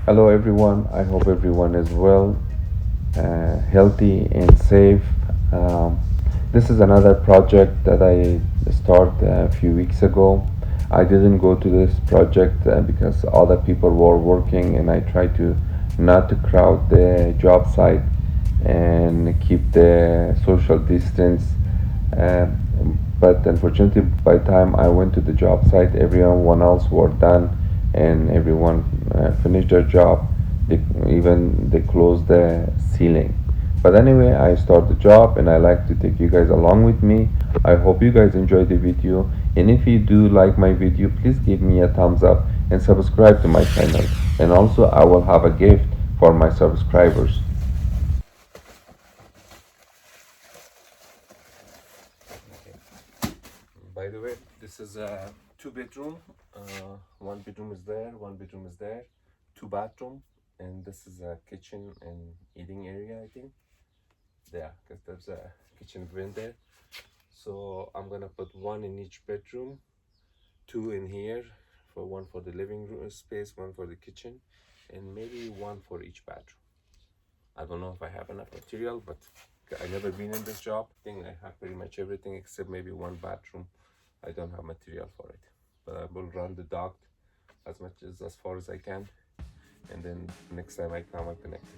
Hello everyone, I hope everyone is well, healthy and safe. Um, this is another project that I started a few weeks ago. I didn't go to this project because other people were working and I tried to not to crowd the job site and keep the social distance. Um, but unfortunately, by the time I went to the job site, everyone else were done and everyone finished their job. They, even they closed the ceiling. But anyway, I start the job and I like to take you guys along with me. I hope you guys enjoy the video. And if you do like my video, please give me a thumbs up and subscribe to my channel. And also, I will have a gift for my subscribers. By the way, this is a two bedroom. One bedroom is there, one bedroom is there, two bathroom, and this is a kitchen and eating area, I think. There, because there's a kitchen vent there. So I'm gonna put one in each bedroom, two in here, for one for the living room space, one for the kitchen, and maybe one for each bathroom. I don't know if I have enough material, but I never been in this job. I think I have pretty much everything except maybe one bathroom. I don't have material for it, but I will run the duct as far as I can, and then next time I come, I connect it.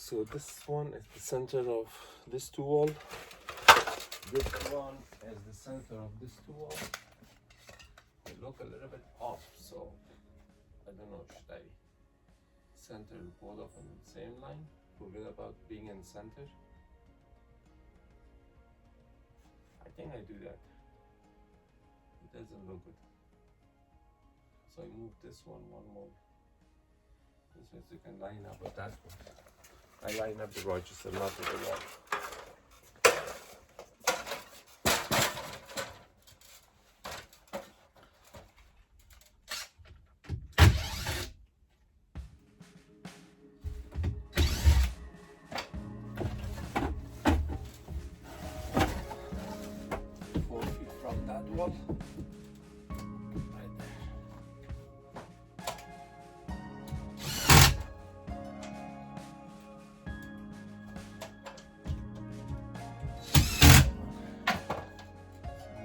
So this one is the center of this two wall. This one is the center of this two wall. They look a little bit off, so I don't know, should I center both of them in the same line? Forget about being in center. I think I do that. It doesn't look good. So I move this one more. This way so you can line up with that one. I line up the Rochester, not with the wall. 4 feet from that wall. Right there.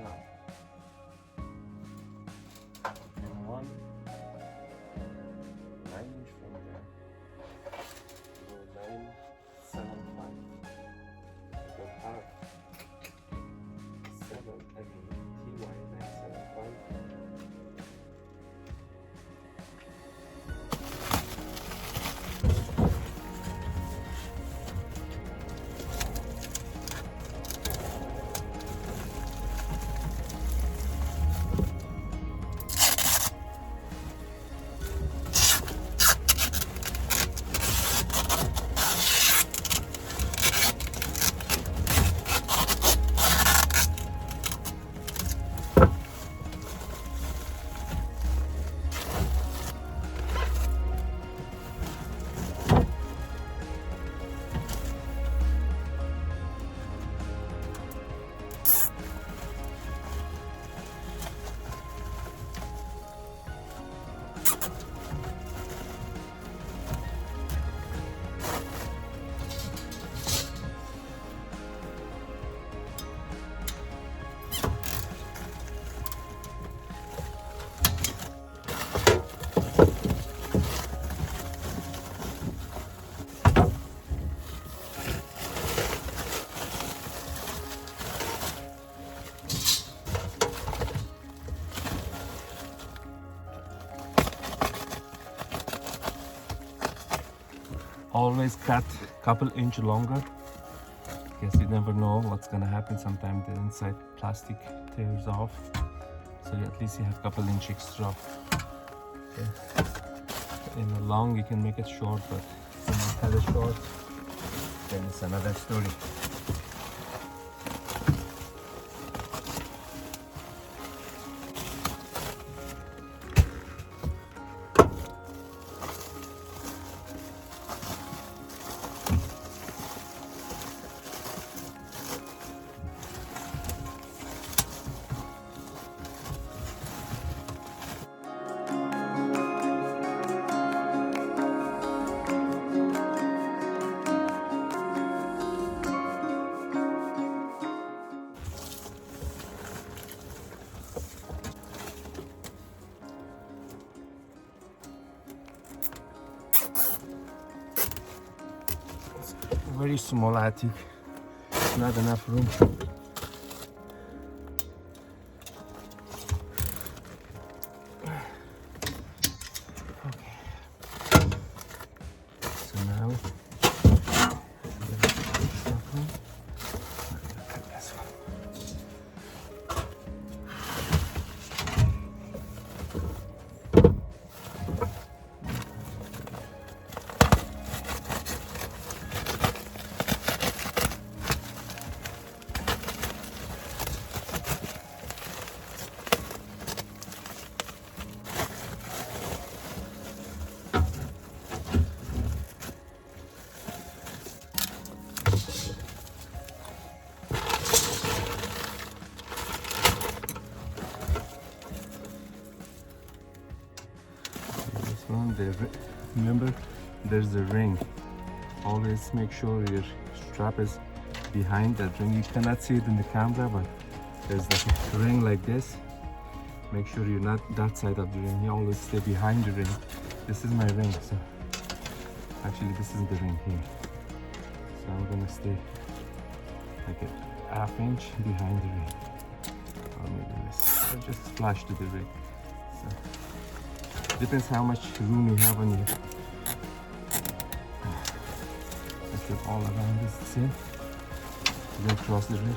Now, in 9 inch from there. Go 975. Go half. 7, I mean TY 975. Always cut a couple inch longer. Guess you never know what's gonna happen. Sometimes the inside plastic tears off, so at least you have a couple inch extra. Okay. In the long you can make it short, but when you cut it short, then it's another story. Very small attic, not enough room. Okay. So now this one. Remember, there's a ring. Always make sure your strap is behind that ring. You cannot see it in the camera, but there's like a ring like this. Make sure you're not that side of the ring. You always stay behind the ring. This is my ring, so actually this is the ring here. So I'm gonna stay like a half inch behind the rig, or maybe less, or just flush to the rig. So depends how much room you have on you. Let's get all around this seam. Go across the rig.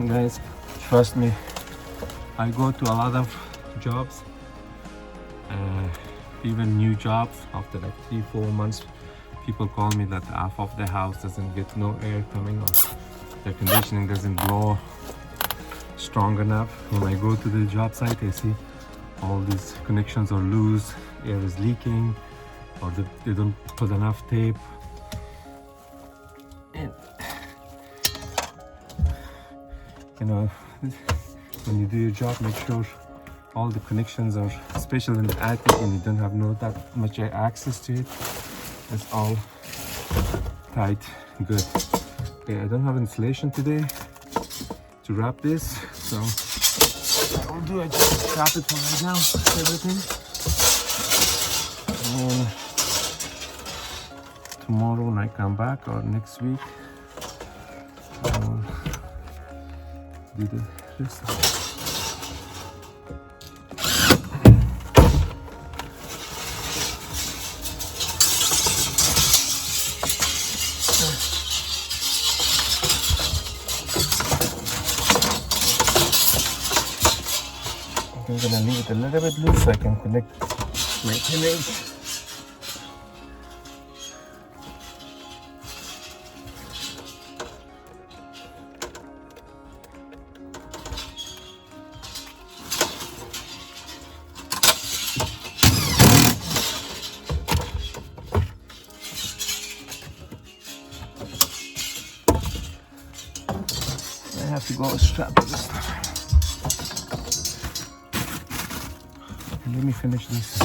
Guys, trust me, I go to a lot of jobs, even new jobs. After like 3-4 months, people call me that half of the house doesn't get no air coming, or the conditioning doesn't blow strong enough. When I go to the job site, I see all these connections are loose, air is leaking, or they don't put enough tape. And you know, when you do your job, make sure all the connections are, especially in the attic, and you don't have that much access to it. It's all tight, good. Okay, I don't have insulation today to wrap this, so what I'll do, I just wrap it for right now, everything. And tomorrow when I come back, or next week, I'll do the rest of it. I'm gonna leave it a little bit loose so I can connect my 10-inch. have to go strap this stuff. Let me finish this.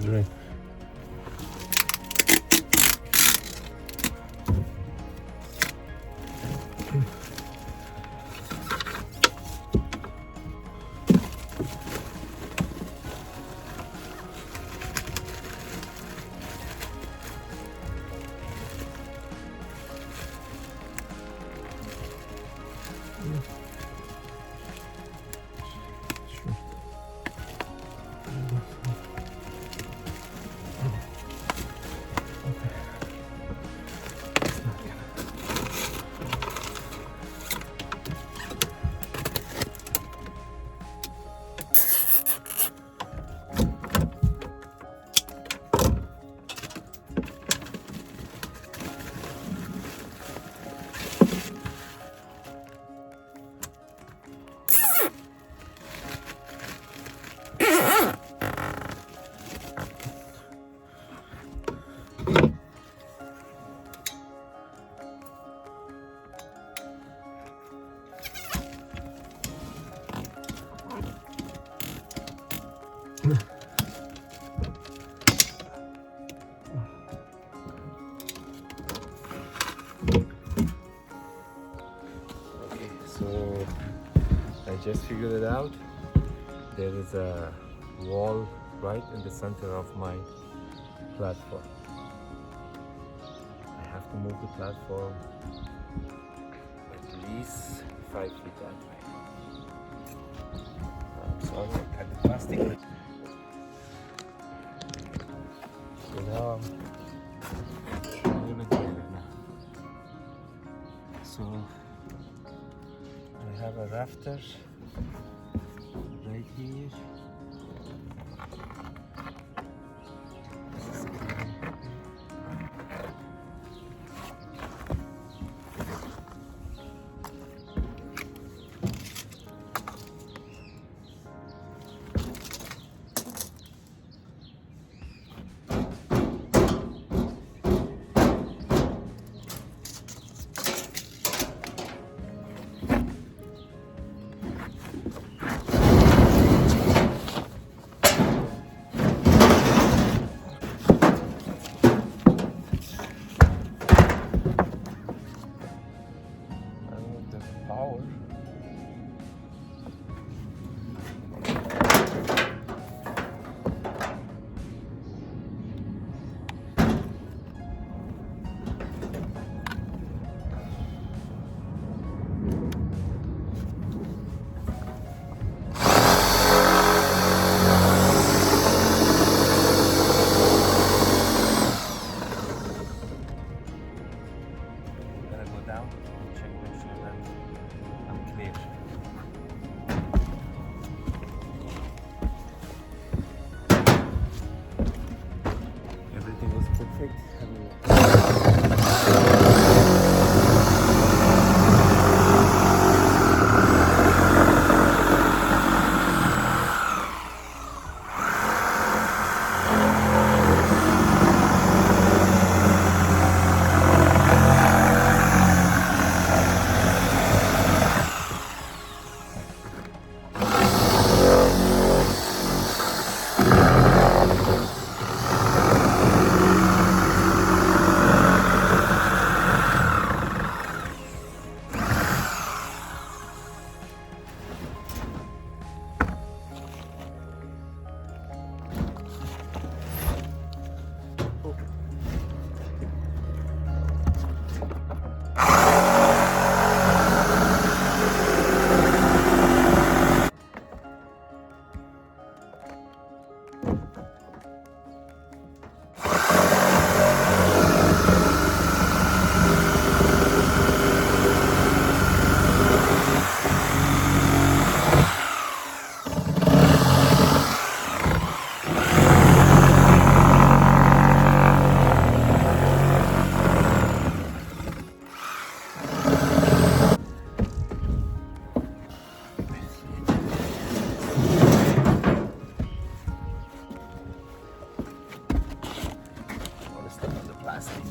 Right. Okay, so I just figured it out. There is a wall right in the center of my platform. I have to move the platform at least 5 feet that way. I'm sorry, I cut the plastic. So now I'm a little bit better now. So I have a rafter right here. Power. I'm gonna go down, check, make sure that I'm clear. Everything was perfect. plastic.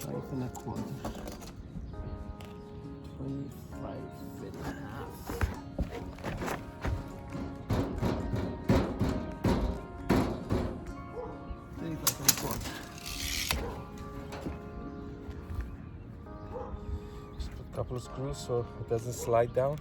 Five and a quarter. 25 and a half. 35 and a quarter. Just put a couple of screws so it doesn't slide down.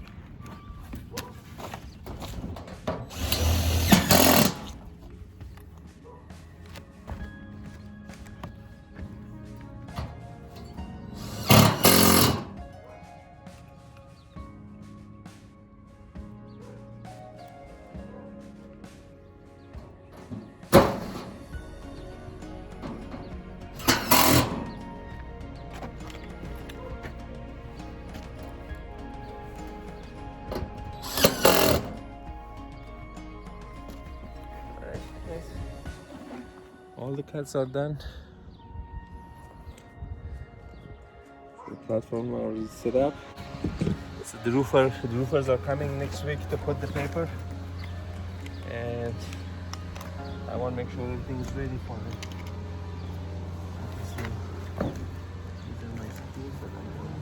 All the cuts are done. The platform already set up. So the roofers are coming next week to put the paper, and I want to make sure everything is ready for them. So these are my screws that I'm doing.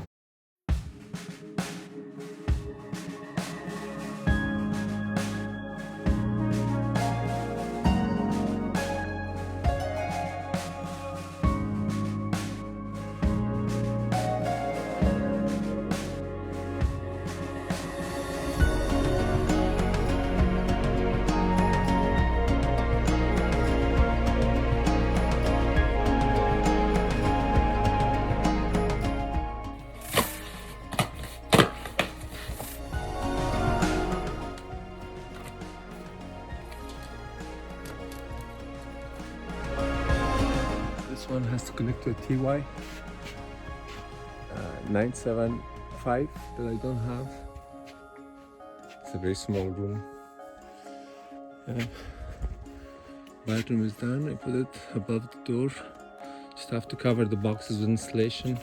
This one has to connect to a TY 975 that I don't have. It's a very small room. Bathroom is done. I put it above the door. Just have to cover the boxes with insulation.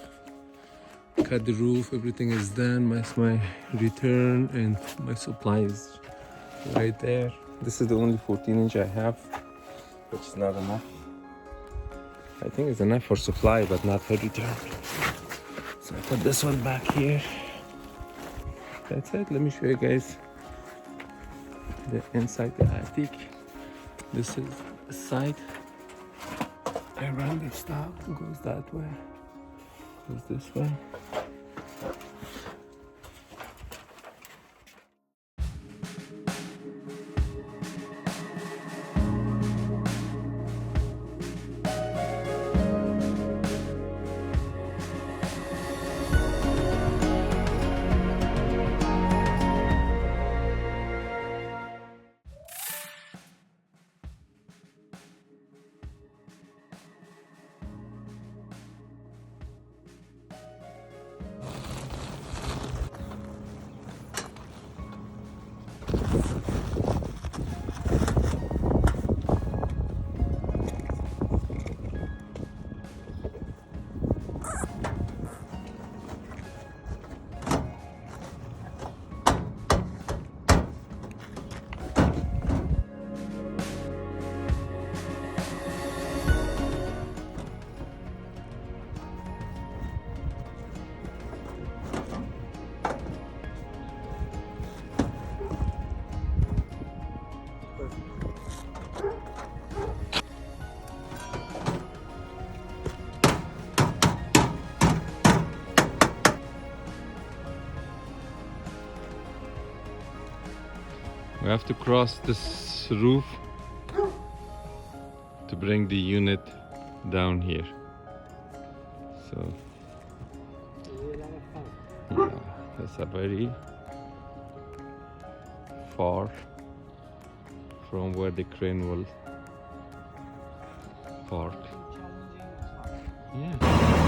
Cut the roof. Everything is done. My return and my supply is right there. This is the only 14-inch I have, which is not enough. I think it's enough for supply, but not for return. So I put this one back here. That's it. Let me show you guys the inside the attic. This is the side. I run this stuff. Goes that way. Goes this way. We have to cross this roof to bring the unit down here. So yeah, that's a very far from where the crane will park. Yeah.